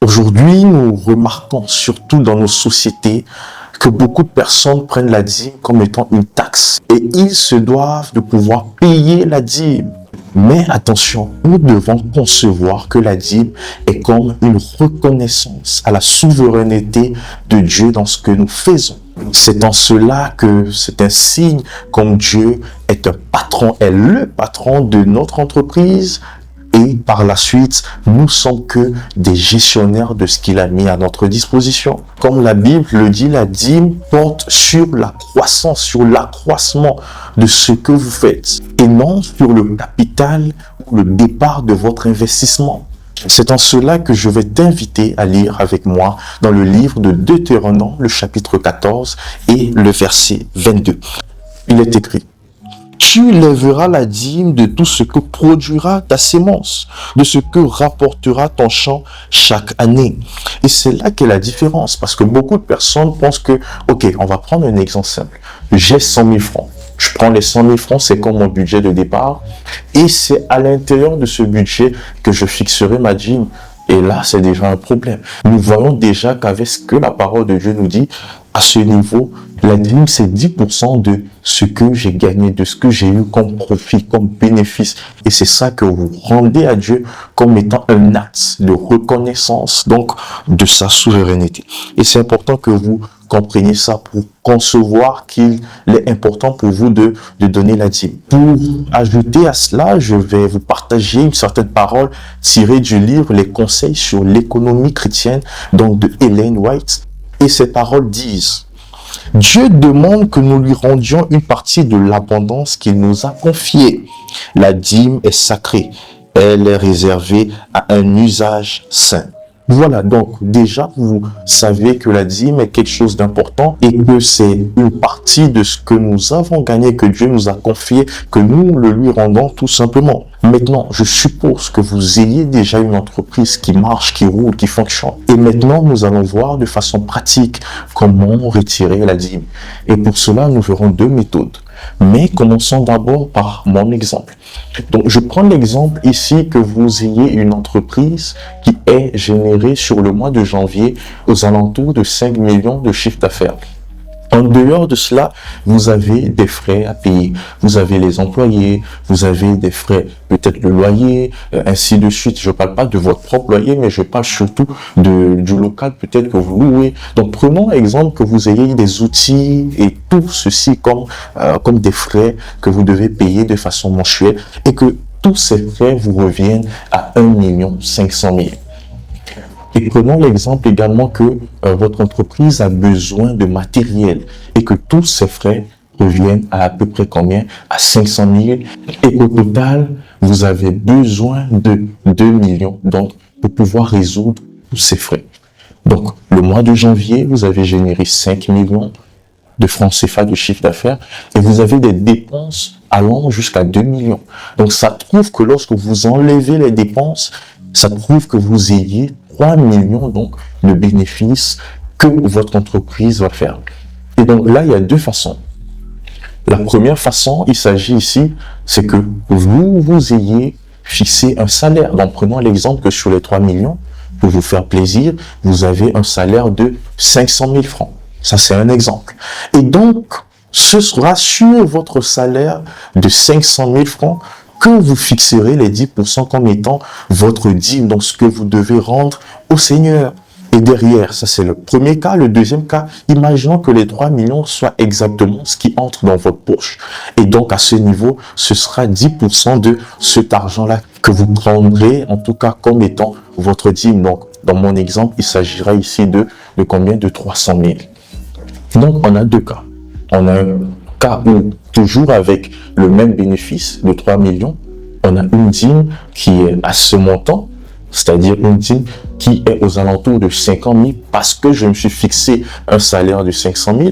Aujourd'hui, nous remarquons surtout dans nos sociétés que beaucoup de personnes prennent la dîme comme étant une taxe et ils se doivent de pouvoir payer la dîme. Mais attention, nous devons concevoir que la dîme est comme une reconnaissance à la souveraineté de Dieu dans ce que nous faisons. C'est en cela que c'est un signe comme Dieu est un patron, est le patron de notre entreprise. Et par la suite, nous sommes que des gestionnaires de ce qu'il a mis à notre disposition. Comme la Bible le dit, la dîme porte sur la croissance, sur l'accroissement de ce que vous faites et non sur le capital ou le départ de votre investissement. C'est en cela que je vais t'inviter à lire avec moi dans le livre de Deutéronome, le chapitre 14 et le verset 22. Il est écrit: tu lèveras la dîme de tout ce que produira ta sémence, de ce que rapportera ton champ chaque année. Et c'est là qu'est la différence, parce que beaucoup de personnes pensent que, ok, on va prendre un exemple simple. J'ai 100 000 francs. Je prends les 100 000 francs, c'est comme mon budget de départ. Et c'est à l'intérieur de ce budget que je fixerai ma dîme. Et là, c'est déjà un problème. Nous voyons déjà qu'avec ce que la parole de Dieu nous dit, à ce niveau, la dîme, c'est 10% de ce que j'ai gagné, de ce que j'ai eu comme profit, comme bénéfice. Et c'est ça que vous rendez à Dieu comme étant un acte de reconnaissance, donc, de sa souveraineté. Et c'est important que vous compreniez ça pour concevoir qu'il est important pour vous de donner la dîme. Pour ajouter à cela, je vais vous partager une certaine parole tirée du livre Les conseils sur l'économie chrétienne, donc de Ellen White. Et ces paroles disent: Dieu demande que nous lui rendions une partie de l'abondance qu'il nous a confiée. La dîme est sacrée. Elle est réservée à un usage saint. Voilà, donc déjà, vous savez que la dîme est quelque chose d'important et que c'est une partie de ce que nous avons gagné, que Dieu nous a confié, que nous le lui rendons tout simplement. Maintenant, je suppose que vous ayez déjà une entreprise qui marche, qui roule, qui fonctionne. Et maintenant, nous allons voir de façon pratique comment retirer la dîme. Et pour cela, nous verrons deux méthodes. Mais commençons d'abord par mon exemple. Donc, je prends l'exemple ici que vous ayez une entreprise qui est générée sur le mois de janvier aux alentours de 5 millions de chiffre d'affaires. En dehors de cela, vous avez des frais à payer. Vous avez les employés, vous avez des frais, peut-être le loyer, ainsi de suite. Je ne parle pas de votre propre loyer, mais je parle surtout du local peut-être que vous louez. Donc, prenons exemple que vous ayez des outils et tout ceci comme des frais que vous devez payer de façon mensuelle et que tous ces frais vous reviennent à 1 500 000. Et prenons l'exemple également que votre entreprise a besoin de matériel et que tous ces frais reviennent à peu près combien? À 500 000. Et au total, vous avez besoin de 2 millions donc, pour pouvoir résoudre tous ces frais. Donc, le mois de janvier, vous avez généré 5 millions de francs CFA de chiffre d'affaires et vous avez des dépenses allant jusqu'à 2 millions. Donc, ça prouve que lorsque vous enlevez les dépenses, ça prouve que vous ayez 3 millions donc de bénéfices que votre entreprise va faire. Et donc là, il y a deux façons. La première façon, il s'agit ici, c'est que vous ayez fixé un salaire. Donc prenons l'exemple que sur les 3 millions, pour vous faire plaisir, vous avez un salaire de 500 000 francs. Ça, c'est un exemple. Et donc, ce sera sur votre salaire de 500 000 francs que vous fixerez les 10% comme étant votre dîme, donc ce que vous devez rendre au Seigneur. Et derrière, ça c'est le premier cas. Le deuxième cas, imaginons que les 3 millions soient exactement ce qui entre dans votre poche. Et donc à ce niveau, ce sera 10% de cet argent-là que vous prendrez en tout cas comme étant votre dîme. Donc dans mon exemple, il s'agira ici de combien? De 300 000. Donc on a deux cas. On a un cas où, toujours avec le même bénéfice de 3 millions, on a une dîme qui est à ce montant, c'est-à-dire une dîme qui est aux alentours de 50 000 parce que je me suis fixé un salaire de 500 000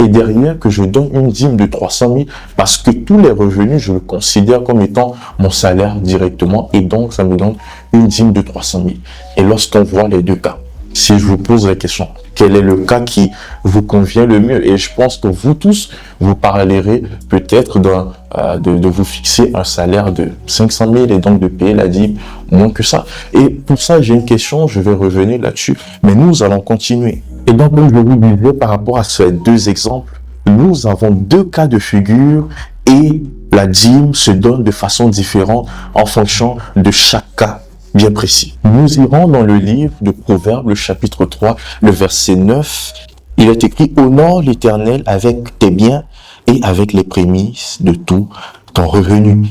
et derrière que je donne une dîme de 300 000 parce que tous les revenus, je le considère comme étant mon salaire directement et donc ça me donne une dîme de 300 000. Et lorsqu'on voit les deux cas, Si je vous pose la question, quel est le cas qui vous convient le mieux? Et je pense que vous tous, vous parlerez peut-être de vous fixer un salaire de 500 000 et donc de payer la dîme moins que ça. Et pour ça, j'ai une question, je vais revenir là-dessus, mais nous allons continuer. Et donc, comme je vous disais, par rapport à ces deux exemples, nous avons deux cas de figure et la dîme se donne de façon différente en fonction de chaque cas bien précis. Nous irons dans le livre de Proverbes, le chapitre 3, le verset 9. Il est écrit: honore l'Éternel avec tes biens et avec les prémices de tout ton revenu.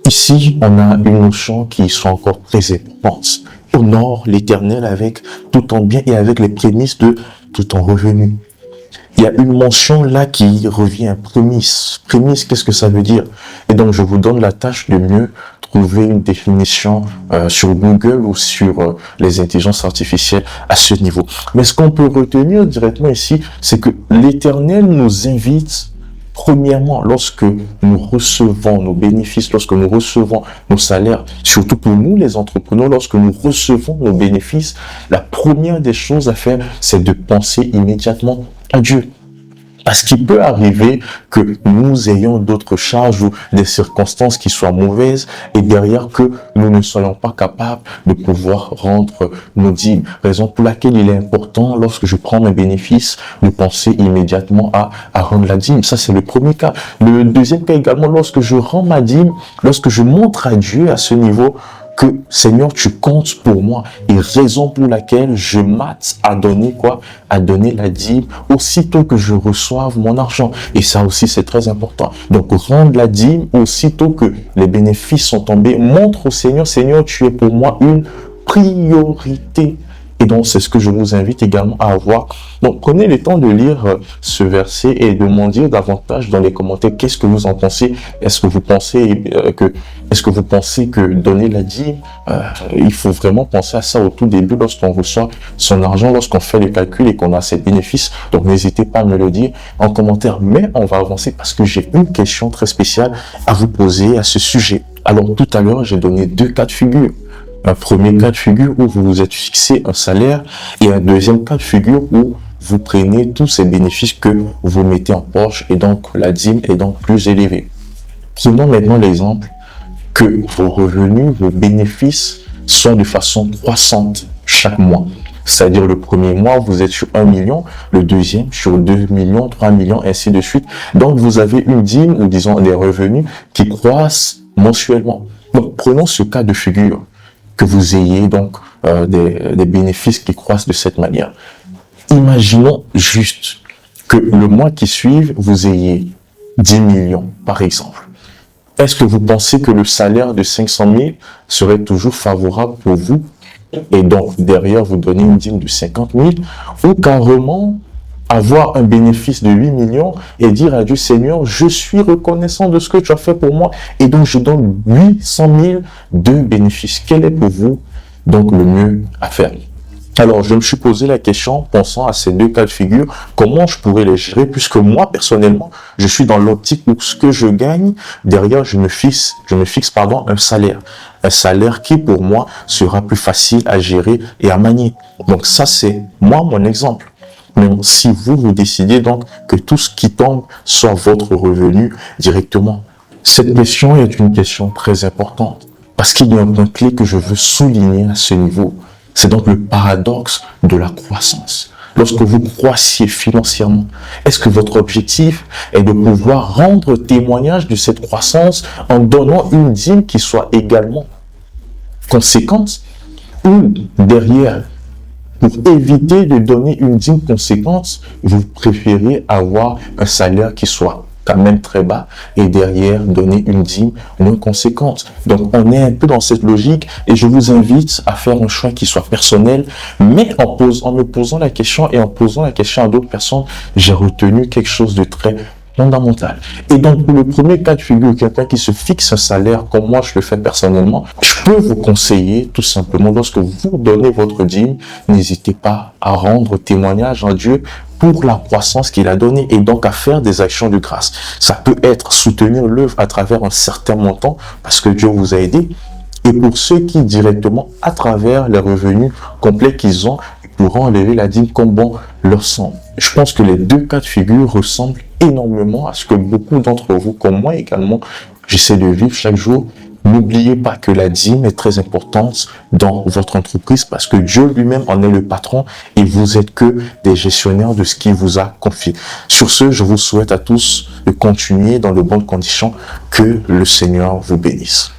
Ici, on a une notion qui sont encore très importante. Honore l'Éternel avec tout ton bien et avec les prémices de tout ton revenu. Il y a une mention là qui revient, prémisse. Prémisse, qu'est-ce que ça veut dire? Et donc, je vous donne la tâche de mieux trouver une définition sur Google ou sur les intelligences artificielles à ce niveau. Mais ce qu'on peut retenir directement ici, c'est que l'Éternel nous invite, premièrement, lorsque nous recevons nos bénéfices, lorsque nous recevons nos salaires, surtout pour nous les entrepreneurs, lorsque nous recevons nos bénéfices, la première des choses à faire, c'est de penser immédiatement à Dieu. Parce qu'il peut arriver que nous ayons d'autres charges ou des circonstances qui soient mauvaises et derrière que nous ne soyons pas capables de pouvoir rendre nos dîmes. Raison pour laquelle il est important, lorsque je prends mes bénéfices, de penser immédiatement à rendre la dîme. Ça, c'est le premier cas. Le deuxième cas également, lorsque je rends ma dîme, lorsque je montre à Dieu à ce niveau que Seigneur, tu comptes pour moi, et raison pour laquelle je m'attends à donner quoi? À donner la dîme aussitôt que je reçoive mon argent. Et ça aussi, c'est très important. Donc, rendre la dîme aussitôt que les bénéfices sont tombés, montre au Seigneur, Seigneur, tu es pour moi une priorité. Et donc, c'est ce que je vous invite également à avoir. Donc, prenez le temps de lire ce verset et de m'en dire davantage dans les commentaires. Qu'est-ce que vous en pensez? Est-ce que vous pensez que donner la dîme, il faut vraiment penser à ça au tout début lorsqu'on reçoit son argent, lorsqu'on fait le calcul et qu'on a ses bénéfices? Donc, n'hésitez pas à me le dire en commentaire. Mais on va avancer parce que j'ai une question très spéciale à vous poser à ce sujet. Alors, tout à l'heure, j'ai donné deux cas de figure. Un premier cas de figure où vous vous êtes fixé un salaire et un deuxième cas de figure où vous prenez tous ces bénéfices que vous mettez en poche et donc la dîme est donc plus élevée. Prenons maintenant l'exemple que vos revenus, vos bénéfices sont de façon croissante chaque mois. C'est-à-dire le premier mois, vous êtes sur 1 million, le deuxième sur 2 millions, 3 millions, ainsi de suite. Donc vous avez une dîme ou disons des revenus qui croissent mensuellement. Donc prenons ce cas de figure, que vous ayez donc des bénéfices qui croissent de cette manière. Imaginons juste que le mois qui suit, vous ayez 10 millions, par exemple. Est-ce que vous pensez que le salaire de 500 000 serait toujours favorable pour vous? Et donc, derrière, vous donnez une dîme de 50 000 ou carrément avoir un bénéfice de 8 millions et dire à Dieu, Seigneur, je suis reconnaissant de ce que tu as fait pour moi et donc je donne 800 000 de bénéfices. Quel est pour vous donc le mieux à faire? Alors, je me suis posé la question, pensant à ces deux cas de figure, comment je pourrais les gérer, puisque moi, personnellement, je suis dans l'optique où ce que je gagne, derrière, je me fixe un salaire. Un salaire qui, pour moi, sera plus facile à gérer et à manier. Donc ça, c'est moi, mon exemple. Mais si vous décidez donc que tout ce qui tombe soit votre revenu directement, cette question est une question très importante. Parce qu'il y a un point clé que je veux souligner à ce niveau. C'est donc le paradoxe de la croissance. Lorsque vous croissiez financièrement, est-ce que votre objectif est de pouvoir rendre témoignage de cette croissance en donnant une dîme qui soit également conséquente, ou derrière, pour éviter de donner une dîme conséquente, vous préférez avoir un salaire qui soit quand même très bas et derrière donner une dîme moins conséquente? Donc on est un peu dans cette logique et je vous invite à faire un choix qui soit personnel, mais en me posant la question et en posant la question à d'autres personnes, j'ai retenu quelque chose de très fondamental. Et donc pour le premier cas de figure, quelqu'un qui se fixe un salaire comme moi je le fais personnellement, je peux vous conseiller tout simplement, lorsque vous donnez votre dîme, n'hésitez pas à rendre témoignage à Dieu pour la croissance qu'il a donnée et donc à faire des actions de grâce. Ça peut être soutenir l'œuvre à travers un certain montant parce que Dieu vous a aidé. Et pour ceux qui directement, à travers les revenus complets qu'ils ont, pourront enlever la dîme comme bon leur semble. Je pense que les deux cas de figure ressemblent énormément à ce que beaucoup d'entre vous, comme moi également, j'essaie de vivre chaque jour. N'oubliez pas que la dîme est très importante dans votre entreprise parce que Dieu lui-même en est le patron et vous êtes que des gestionnaires de ce qu'il vous a confié. Sur ce, je vous souhaite à tous de continuer dans de bonnes conditions. Que le Seigneur vous bénisse.